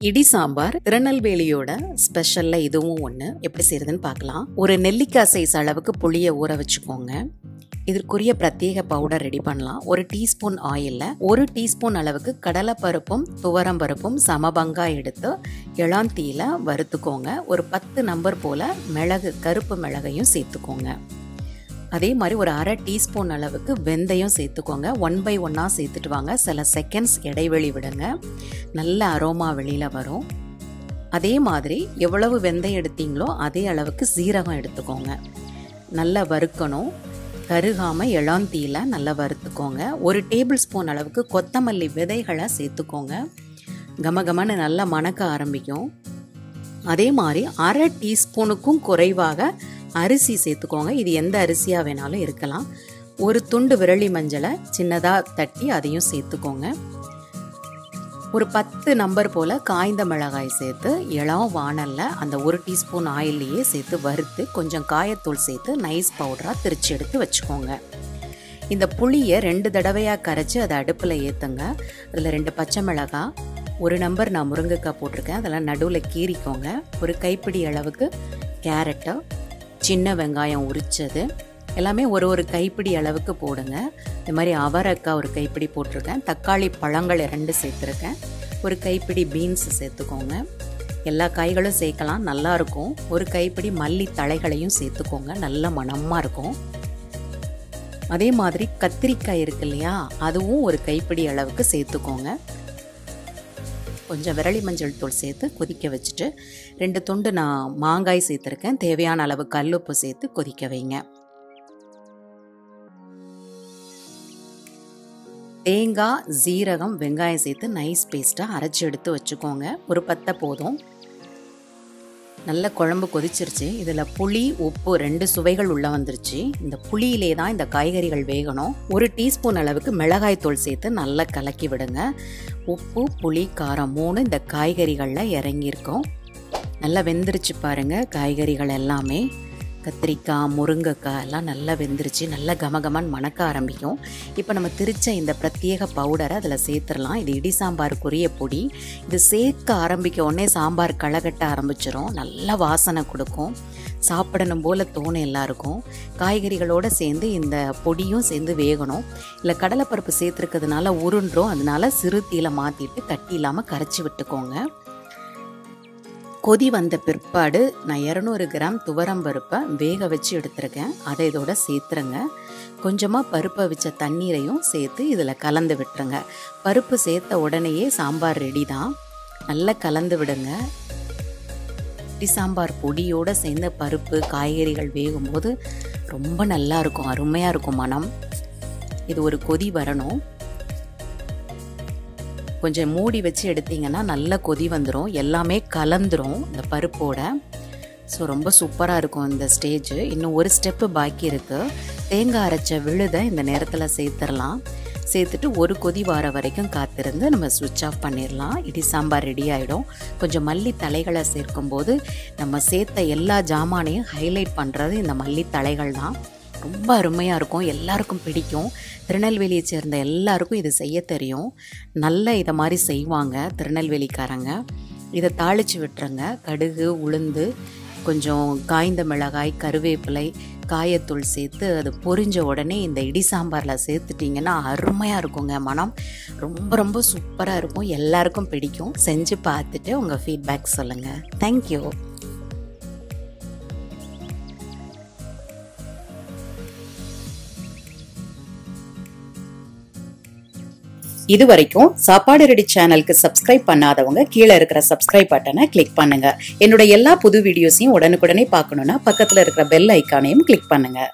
இடி சாம்பார் திருநெல்வேலியோட ஸ்பெஷல்ல இதுவும் ஒன்று. எப்படி செய்யறதுன்னு பார்க்கலாம். ஒரு நெல்லிக்காய் சைஸ் அளவுக்கு புளியை ஊற வச்சுக்கோங்க. இதற்குரிய பிரத்யேக பவுடர் ரெடி பண்ணலாம். ஒரு டீஸ்பூன் ஆயிலில் 1 டீஸ்பூன் அளவுக்கு கடலைப்பருப்பும் துவரம் பருப்பும் சமபங்கா எடுத்து இளந்தீயில வறுத்துக்கோங்க. ஒரு 10 நம்பர் போல மிளகு, கருப்பு மிளகையும் சேர்த்துக்கோங்க. அதே மாதிரி ஒரு அரை டீஸ்பூன் அளவுக்கு வெந்தயம் சேர்த்துக்கோங்க. 1 by 1 சேர்த்துட்டு வாங்க. சில செகண்ட்ஸ் இடைவெளி விடுங்க. நல்ல அரோமா வெளியில் வரும். அதே மாதிரி எவ்வளவு வெந்தயம் எடுத்தீங்களோ அதே அளவுக்கு சீரகம் எடுத்துக்கோங்க. நல்லா வறுக்கணும். கருகாமல் இளந்தீயில நல்லா வறுத்துக்கோங்க. 1 டேபிள் ஸ்பூன் அளவுக்கு கொத்தமல்லி விதைகளை சேர்த்துக்கோங்க. கமகமன்னு நல்லா மணக்க ஆரம்பிக்கும். அதே மாதிரி அரை டீஸ்பூனுக்கும் குறைவாக அரிசி சேர்த்துக்கோங்க. இது எந்த அரிசியாக வேணாலும் இருக்கலாம். ஒரு துண்டு விரலி மஞ்சளை சின்னதாக தட்டி அதையும் சேர்த்துக்கோங்க. ஒரு 10 நம்பர் போல் காய்ந்த மிளகாய் சேர்த்து இளம் வாணலில் அந்த 1 டீஸ்பூன் ஆயிலையே சேர்த்து வறுத்து கொஞ்சம் காயத்தூள் சேர்த்து நைஸ் பவுடராக திரிச்சு எடுத்து வச்சுக்கோங்க. இந்த புளியை 2 தடவையாக கரைச்சி அதை அடுப்பில் ஏற்றுங்க. அதில் 2 பச்சை மிளகாய், 1 நம்பர் நான் முருங்கைக்காய் போட்டிருக்கேன், அதெல்லாம் நடுவில் கீறிக்கோங்க. ஒரு கைப்பிடி அளவுக்கு கேரட்டு, சின்ன வெங்காயம் உரிச்சது எல்லாமே ஒரு கைப்பிடி அளவுக்கு போடுங்க. இந்த மாதிரி அவரைக்காய் 1 கைப்பிடி போட்டிருக்கேன். தக்காளி பழங்கள் 2 சேர்த்துருக்கேன். 1 கைப்பிடி பீன்ஸ் சேர்த்துக்கோங்க. எல்லா காய்களும் சேர்க்கலாம், நல்லாயிருக்கும். 1 கைப்பிடி மல்லி தழைகளையும் சேர்த்துக்கோங்க, நல்ல மணமாக இருக்கும். அதே மாதிரி கத்திரிக்காய் இருக்கு இல்லையா, அதுவும் 1 கைப்பிடி அளவுக்கு சேர்த்துக்கோங்க. கொஞ்சம் விரலி மஞ்சள் தூள் சேர்த்து கொதிக்க வச்சுட்டு 2 துண்டு நான் மாங்காய் சேர்த்துருக்கேன். தேவையான அளவு கல்லுப்பு சேர்த்து கொதிக்க வைங்க. தேங்காய், ஜீரகம், வெங்காயம் சேர்த்து நைஸ் பேஸ்ட்டாக அரைச்சி எடுத்து வச்சுக்கோங்க. ஒரு 10 போதும். நல்ல குழம்பு கொதிச்சிருச்சு. இதில் புளி, உப்பு 2 சுவைகள் உள்ள வந்துருச்சு. இந்த புளியிலே தான் இந்த காய்கறிகள் வேகணும். 1 டீஸ்பூன் அளவுக்கு மிளகாய் தூள் சேர்த்து நல்லா கலக்கி விடுங்க. உப்பு, புளி, காரம் 3 இந்த காய்கறிகளில் இறங்கியிருக்கும். நல்லா வெந்துருச்சு பாருங்கள். காய்கறிகள் எல்லாமே கத்திரிக்காய், முருங்கைக்காய் எல்லாம் நல்லா வெந்துருச்சு. நல்லா கமகமான்னு மணக்க ஆரம்பிக்கும். இப்போ நம்ம திரிச்ச இந்த பிரத்யேக பவுடரை அதில் சேர்த்துடலாம். இது இடி சாம்பாருக்குரிய பொடி. இது சேர்க்க ஆரம்பிக்க உடனே சாம்பார் களைகட்ட ஆரம்பிச்சிடும். நல்ல வாசனை கொடுக்கும். சாப்பிடணும் போல் தோணும் எல்லாருக்கும். காய்கறிகளோடு சேர்ந்து இந்த பொடியும் சேர்ந்து வேகணும். இல்லை கடலைப்பருப்பு சேர்த்துருக்கிறதுனால உருண்டுரும். அதனால சிறு தீயில மாற்றிட்டு கட்டி இல்லாமல் கரைச்சி விட்டுக்கோங்க. கொதி வந்த பிற்பாடு நான் 200 கிராம் துவரம் பருப்பை வேக வச்சு எடுத்துருக்கேன். அதை இதோட சேர்த்துருங்க. கொஞ்சமாக பருப்பை வச்ச தண்ணீரையும் சேர்த்து இதில் கலந்து விட்டுருங்க. பருப்பு சேர்த்த உடனேயே சாம்பார் ரெடி தான். நல்லா கலந்து விடுங்க. இடி சாம்பார் பொடியோடு சேர்ந்த பருப்பு, காய்கறிகள் வேகும்போது ரொம்ப நல்லா இருக்கும், அருமையாக இருக்கும் மனம். இது ஒரு கொதி வரணும். கொஞ்சம் மூடி வச்சு எடுத்தீங்கன்னா நல்லா கொதி வந்துடும். எல்லாமே கலந்துரும் இந்த பருப்போட. ஸோ ரொம்ப சூப்பராக இருக்கும் இந்த ஸ்டேஜ். இன்னும் ஒரு ஸ்டெப்பு பாக்கி இருக்குது. தேங்காய் அரைச்ச விழுதை இந்த நேரத்தில் சேர்த்துடலாம். சேர்த்துட்டு ஒரு கொதி வார வரைக்கும் காத்திருந்து நம்ம ஸ்விட்ச் ஆஃப் பண்ணிடலாம். இடி சாம்பார் ரெடி ஆகிடும். கொஞ்சம் மல்லி தலைகளை சேர்க்கும்போது நம்ம சேர்த்த எல்லா ஜாமானையும் ஹைலைட் பண்ணுறது இந்த மல்லி தலைகள் தான். ரொம்ப அருமையாக இருக்கும். எல்லாருக்கும் பிடிக்கும். திருநெல்வேலியை சேர்ந்த எல்லாருக்கும் இது செய்ய தெரியும். நல்லா இதை மாதிரி செய்வாங்க திருநெல்வேலிக்காரங்க. இதை தாளித்து விட்டுருங்க. கடுகு, உளுந்து, கொஞ்சம் காய்ந்த மிளகாய், கருவேப்பிலை, காயத்தூள் சேர்த்து அது பொரிஞ்ச உடனே இந்த இடி சாம்பாரில் சேர்த்துட்டிங்கன்னா அருமையாக இருக்குங்க. மனம் ரொம்ப ரொம்ப சூப்பராக இருக்கும். எல்லாருக்கும் பிடிக்கும். செஞ்சு பார்த்துட்டு உங்கள் ஃபீட்பேக் சொல்லுங்கள். தேங்க்யூ. இதுவரைக்கும் சாப்பாடு ரெடி சேனலுக்கு சப்ஸ்கிரைப் பண்ணாதவங்க கீழே இருக்கிற சப்ஸ்கிரைப் பட்டனை கிளிக் பண்ணுங்க. என்னோட எல்லா புது வீடியோஸையும் உடனுக்குடனே பார்க்கணும்னா பக்கத்துல இருக்கிற பெல் ஐக்கானையும் கிளிக் பண்ணுங்க.